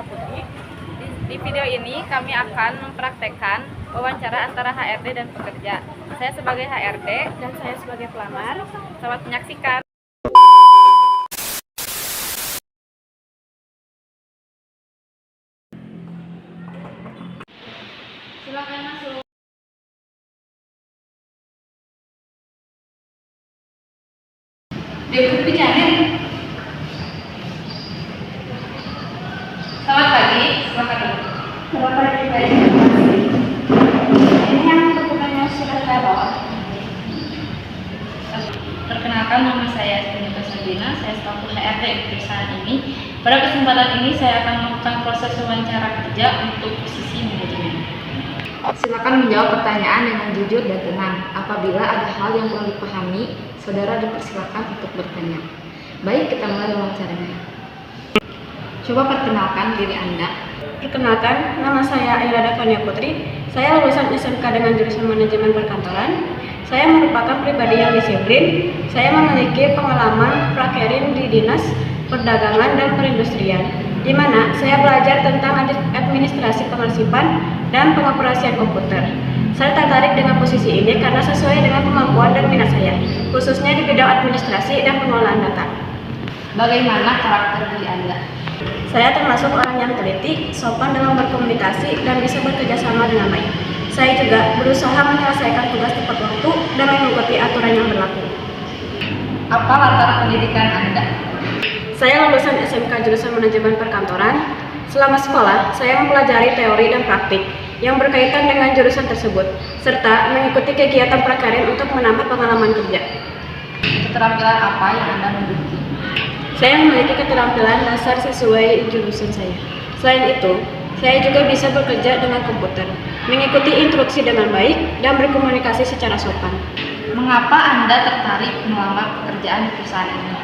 Putri. Di video ini kami akan mempraktekkan wawancara antara HRD dan pekerja. Saya sebagai HRD Dan saya sebagai pelamar. selamat menyaksikan. Silakan masuk. Dewi Pijamin. Selamat pagi, silakan dulu. Selamat pagi, baik. Terima kasih. Ini yang dokumennya sudah saya bawa. Perkenalkan, nama saya Sunita Sabina, saya staf HRD di perusahaan ini. Pada kesempatan ini saya akan melakukan proses wawancara kerja untuk posisi manajemen. Silakan menjawab pertanyaan dengan jujur dan tenang. Apabila ada hal yang perlu dipahami, saudara dipersilakan untuk bertanya. Baik, kita mulai wawancaranya. Coba perkenalkan diri Anda. Perkenalkan, nama saya Airada Fania Putri. Saya lulusan SMK dengan jurusan manajemen perkantoran. Saya merupakan pribadi yang disiplin. Saya memiliki pengalaman prakerin di Dinas Perdagangan dan Perindustrian, di mana saya belajar tentang administrasi pengarsipan dan pengoperasian komputer. Saya tertarik dengan posisi ini karena sesuai dengan kemampuan dan minat saya, khususnya di bidang administrasi dan pengolahan data. Bagaimana karakter diri Anda? Saya termasuk orang yang teliti, sopan dalam berkomunikasi, dan bisa bekerja sama dengan baik. Saya juga berusaha menyelesaikan tugas tepat waktu dan mengikuti aturan yang berlaku. Apa latar pendidikan Anda? Saya lulusan SMK jurusan manajemen perkantoran. Selama sekolah, saya mempelajari teori dan praktik yang berkaitan dengan jurusan tersebut, serta mengikuti kegiatan prakarya untuk menambah pengalaman kerja. Keterampilan apa yang Anda miliki? Saya memiliki keterampilan dasar sesuai jurusan saya. Selain itu, saya juga bisa bekerja dengan komputer, mengikuti instruksi dengan baik, dan berkomunikasi secara sopan. Mengapa Anda tertarik melamar pekerjaan di perusahaan ini?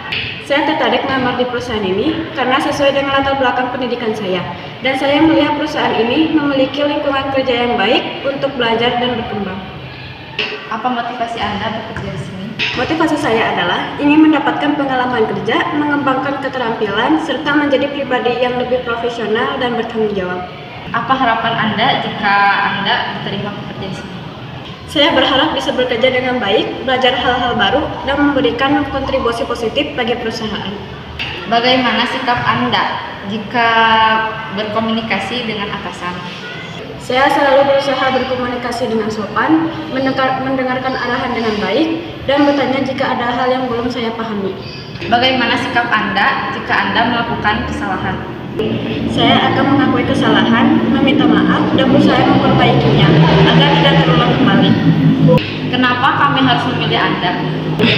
Saya tertarik melamar di perusahaan ini karena sesuai dengan latar belakang pendidikan saya, dan saya melihat perusahaan ini memiliki lingkungan kerja yang baik untuk belajar dan berkembang. Apa motivasi Anda bekerja di sini? Motivasi saya adalah ingin mendapatkan pengalaman kerja, mengembangkan keterampilan, serta menjadi pribadi yang lebih profesional dan bertanggung jawab. Apa harapan Anda jika Anda diterima bekerja di sini? Saya berharap bisa bekerja dengan baik, belajar hal-hal baru, dan memberikan kontribusi positif bagi perusahaan. Bagaimana sikap Anda jika berkomunikasi dengan atasan? Saya selalu berusaha berkomunikasi dengan sopan, mendengarkan arahan dengan baik, dan bertanya jika ada hal yang belum saya pahami. Bagaimana sikap Anda jika Anda melakukan kesalahan? Saya akan mengakui kesalahan, meminta maaf, dan berusaha memperbaikinya agar tidak terulang kembali. Kenapa kami harus memilih Anda?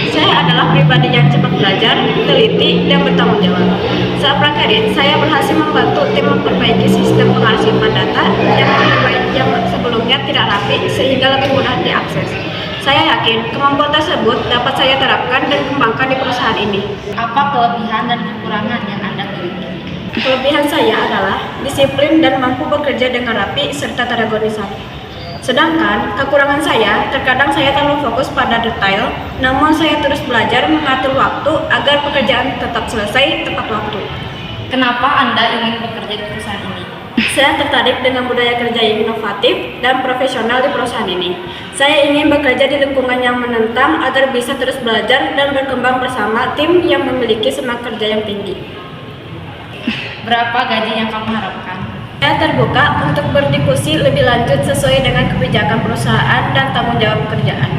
Saya adalah pribadi yang cepat belajar, teliti, dan bertanggung jawab. Saat prakarya, saya berhasil membantu tim memperbaiki sistem pengarsipan data yang sebelumnya tidak rapi sehingga lebih mudah diakses. Saya yakin kemampuan tersebut dapat saya terapkan dan kembangkan di perusahaan ini. Apa kelebihan dan kekurangan yang Anda miliki? Kelebihan saya adalah disiplin dan mampu bekerja dengan rapi serta terorganisasi. Sedangkan kekurangan saya, terkadang saya terlalu fokus pada detail, namun saya terus belajar mengatur waktu agar pekerjaan tetap selesai tepat waktu. Kenapa Anda ingin bekerja di perusahaan ini? Saya tertarik dengan budaya kerja yang inovatif dan profesional di perusahaan ini. Saya ingin bekerja di lingkungan yang menantang agar bisa terus belajar dan berkembang bersama tim yang memiliki semangat kerja yang tinggi. Berapa gaji yang kamu harapkan? Saya terbuka untuk berdiskusi lebih lanjut sesuai dengan kebijakan perusahaan dan tanggung jawab pekerjaan.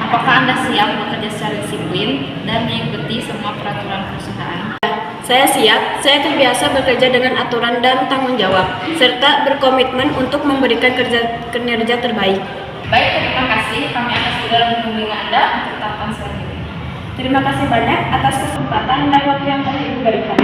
Apakah Anda siap bekerja secara disiplin dan mengikuti semua peraturan perusahaan? Saya siap, saya terbiasa bekerja dengan aturan dan tanggung jawab, serta berkomitmen untuk memberikan kinerja terbaik. Baik, terima kasih. Kami akan segera menghubungi Anda untuk tahapan selanjutnya. Terima kasih banyak atas kesempatan dan waktu yang telah Ibu berikan.